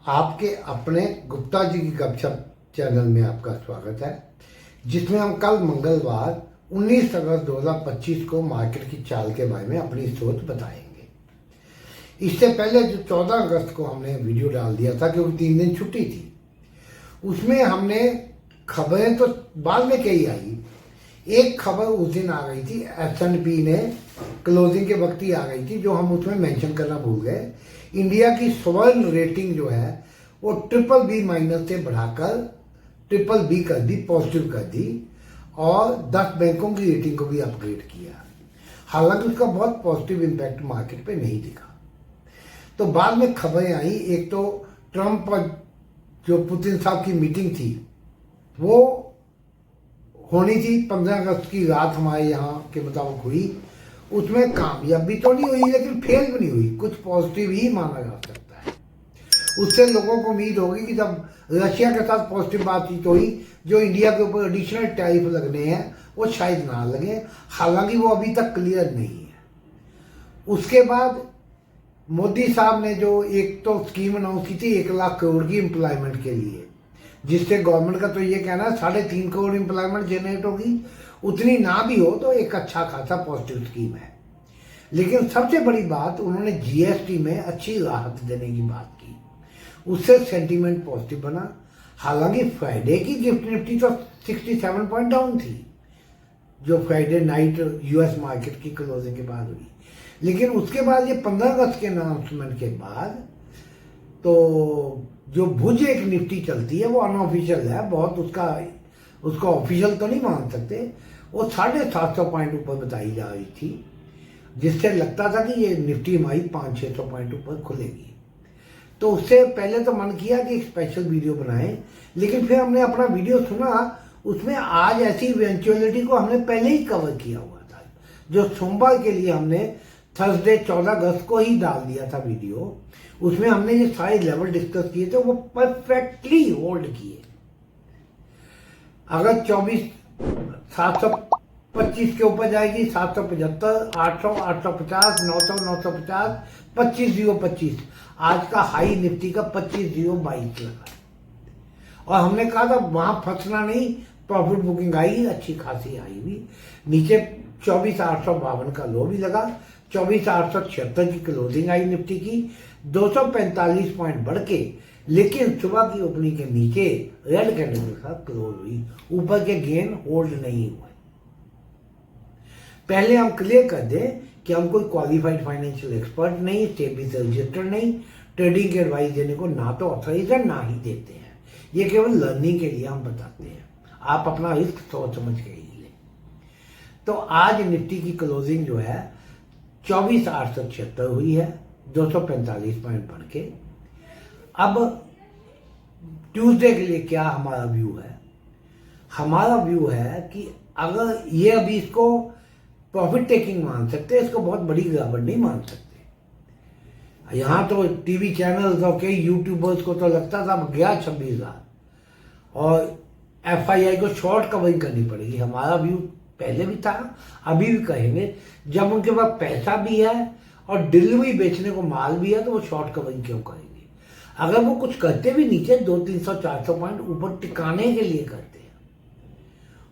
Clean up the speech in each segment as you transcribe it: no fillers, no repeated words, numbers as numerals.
आपके अपने गुप्ता जी की गपशप चैनल में आपका स्वागत है, जिसमें हम कल मंगलवार 19 अगस्त 2025 को मार्केट की चाल के बारे में अपनी सोच बताएंगे। इससे पहले जो 14 अगस्त को हमने वीडियो डाल दिया था, क्योंकि 3 दिन छुट्टी थी, उसमें हमने खबरें तो बाद में कई आई। एक खबर उस दिन आ गई थी, S&P ने क्लोजिंग के वक्त ही आ गई थी, जो हम उसमें मेंशन करना भूल गए। इंडिया की स्वर्ण रेटिंग जो है वो BBB- से बढ़ाकर BBB कर दी, पॉजिटिव कर दी, और 10 बैंकों की रेटिंग को भी अपग्रेड किया। हालांकि उसका बहुत पॉजिटिव इम्पैक्ट मार्केट पे नहीं दिखा। तो बाद में खबरें आई, एक तो ट्रंप और जो पुतिन साहब की मीटिंग थी वो होनी थी 15 अगस्त की रात हमारे यहाँ के मुताबिक हुई। उसमें कामयाबी तो नहीं हुई, लेकिन फेल भी नहीं हुई, कुछ पॉजिटिव ही माना जा सकता है। उससे लोगों को उम्मीद होगी कि जब रशिया के साथ पॉजिटिव बातचीत हुई, जो इंडिया के ऊपर एडिशनल टैरिफ लगने हैं वो शायद ना लगे। हालांकि वो अभी तक क्लियर नहीं है। उसके बाद मोदी साहब ने जो एक तो स्कीम अनाउंस की थी 1 लाख करोड़ की एम्प्लॉयमेंट के लिए, जिससे गवर्नमेंट का तो ये कहना है 3.5 करोड़ एम्प्लॉयमेंट जनरेट होगी। उतनी ना भी हो तो एक अच्छा खासा पॉजिटिव स्कीम है। लेकिन सबसे बड़ी बात, उन्होंने GST में अच्छी राहत देने की बात की, उससे सेंटीमेंट पॉजिटिव बना। हालांकि फ्राइडे की गिफ्ट निफ्टी तो 67 पॉइंट डाउन थी, जो फ्राइडे नाइट US मार्केट की क्लोजिंग के बाद हुई। लेकिन उसके बाद ये 15 अगस्त के अनाउंसमेंट के बाद तो जो भुज एक निफ्टी चलती है वो अनऑफिशियल है, बहुत उसका ऑफिशियल तो नहीं मान सकते, वो 750 पॉइंट ऊपर बताई जा रही थी, जिससे लगता था कि ये निफ्टी हमारी 500-600 पॉइंट ऊपर खुलेगी। तो उससे पहले तो मन किया कि एक स्पेशल वीडियो बनाएं, लेकिन फिर हमने अपना वीडियो सुना, उसमें आज ऐसी इवेंचुअलिटी को हमने पहले ही कवर किया हुआ था, जो सोमवार के लिए हमने थर्सडे 14 अगस्त को ही डाल दिया था वीडियो। उसमें हमने ये सारे लेवल डिस्कस किए थे, वो परफेक्टली होल्ड किए। अगर 725 के ऊपर जाएगी, 775, 800, 850, 900, 950, 25,025, आज का हाई निफ्टी का 25,022 लगा। और हमने कहा था वहां फंसना नहीं, प्रॉफिट बुकिंग आई, अच्छी खासी आई भी। नीचे 24,852 का लो भी लगा, 24,876 की क्लोजिंग आई निफ्टी की, 245 पॉइंट बढ़ के। लेकिन सुबह की ओपनिंग के नीचे रेड कैंडल के साथ क्लोज हुई, ऊपर के गेन होल्ड नहीं हुए। पहले हम क्लियर कर दें कि हम कोई क्वालिफाइड फाइनेंशियल एक्सपर्ट नहीं, सेबी से रजिस्टर्ड नहीं, ट्रेडिंग की एडवाइस देने को ना तो ऑथराइजर ना ही देते हैं। ये केवल लर्निंग के लिए हम बताते हैं, आप अपना रिस्क सोच समझ के ही लें। तो आज निफ्टी की क्लोजिंग जो है 24,876 हुई है, 245 पॉइंट बढ़ के। अब ट्यूसडे के लिए क्या हमारा व्यू है? हमारा व्यू है कि अगर ये अभी इसको प्रॉफिट टेकिंग मान सकते हैं, इसको बहुत बड़ी गिरावट नहीं मान सकते। यहां तो टीवी चैनल्स और कई यूट्यूबर्स को तो लगता था गया 26,000, और FII को शॉर्ट कवरिंग करनी पड़ेगी। हमारा व्यू पहले भी था, अभी भी कहेंगे, जब उनके पास पैसा भी है और डिलीवरी बेचने को माल भी है, तो वो शॉर्ट कवरिंग क्यों करेंगे? अगर वो कुछ करते भी नीचे 200-300-400 पॉइंट ऊपर टिकाने के लिए करते हैं,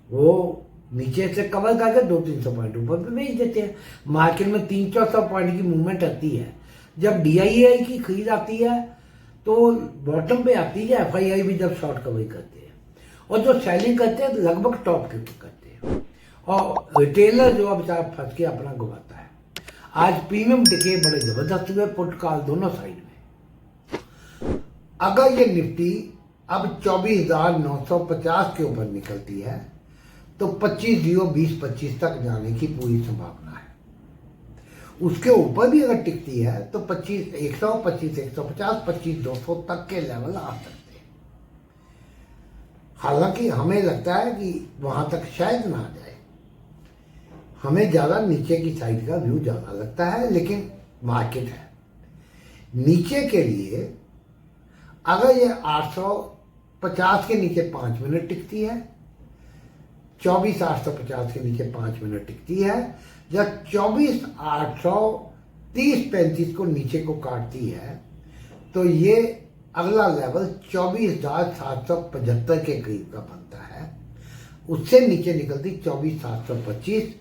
वो नीचे से कवर करके 200-300 पॉइंट ऊपर पे बेच देते हैं। मार्केट में 300-400 पॉइंट की मूवमेंट आती है, जब DII की खरीद आती है तो बॉटम पे आती है, FII भी जब शॉर्ट कवरिंग करते हैं, और जो सेलिंग करते हैं लगभग टॉप के ऊपर करते हैं, और रिटेलर जो बेचारा फंस के अपना घुमाता है। आज प्रीमियम टिके बड़े जबरदस्त हुए, पुट कॉल दोनों साइड में। अगर ये निफ्टी अब 24,950 के ऊपर निकलती है तो 25,020-25 तक जाने की पूरी संभावना है। उसके ऊपर भी अगर टिकती है तो 25,100, 25,150, 25,200 तक के लेवल आ सकते हैं। हालांकि हमें लगता है कि वहां तक शायद ना जाए, हमें ज्यादा नीचे की साइड का व्यू ज्यादा लगता है। लेकिन मार्केट है नीचे के लिए, अगर ये 850 के नीचे 5 मिनट टिकती है, 24,850 के नीचे 5 मिनट टिकती है, या 24,830-35 को नीचे को काटती है, तो ये अगला लेवल 24,775 के करीब का बनता है। उससे नीचे निकलती 24,725।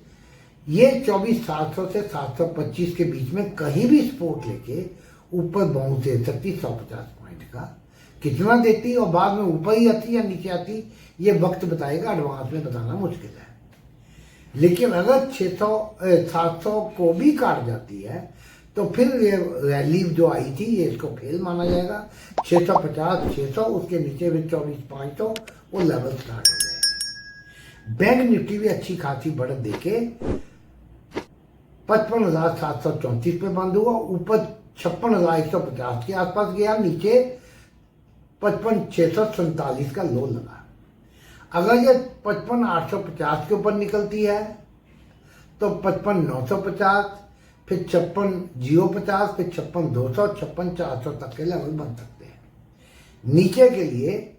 ये 24,700 से 725 के बीच में कहीं भी सपोर्ट लेके ऊपर बाउंस दे सकती 150 पॉइंट का। कितना देती और बाद में ऊपर ही आती या नीचे आती, ये वक्त बताएगा, एडवांस में बताना मुश्किल है। लेकिन अगर 700 को भी काट जाती है तो फिर ये रैली जो आई थी ये इसको फेल माना जाएगा। 650, 600, उसके नीचे भी 24,500 वो लेवल स्टार्ट हो जाएगी। बैंक निफ्टी भी अच्छी खासी बढ़त देके 55,734 पे बंद हुआ, ऊपर 56,150 के आसपास गया, नीचे 55,647 का लो लगा। अगर ये 55,850 के ऊपर निकलती है तो 55,950, फिर 56,050, फिर 56,200, 56,400 तक के लेवल बन सकते हैं। नीचे के लिए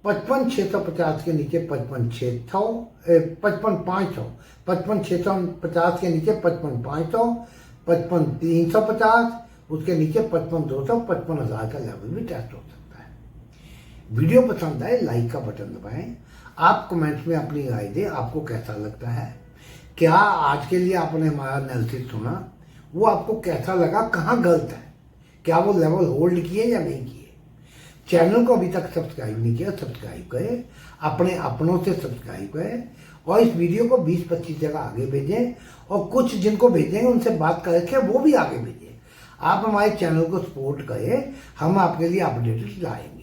55,650 के नीचे 55,500, 55,650 के नीचे 55,500, 55,350, उसके नीचे 55,200, 55,000 का लेवल भी टेस्ट हो सकता है। वीडियो पसंद आए लाइक का बटन दबाएं। आप कमेंट्स में अपनी राय दें, आपको कैसा लगता है। क्या आज के लिए आपने हमारा एनालिसिस सुना, वो आपको कैसा लगा, कहाँ गलत है, क्या वो लेवल होल्ड किए या नहीं किए। चैनल को अभी तक सब्सक्राइब नहीं किया, सब्सक्राइब करें, अपने अपनों से सब्सक्राइब करें और इस वीडियो को 20-25 जगह आगे भेजें और कुछ जिनको भेजेंगे उनसे बात करके वो भी आगे भेजें। आप हमारे चैनल को सपोर्ट करें, हम आपके लिए अपडेट लाएंगे।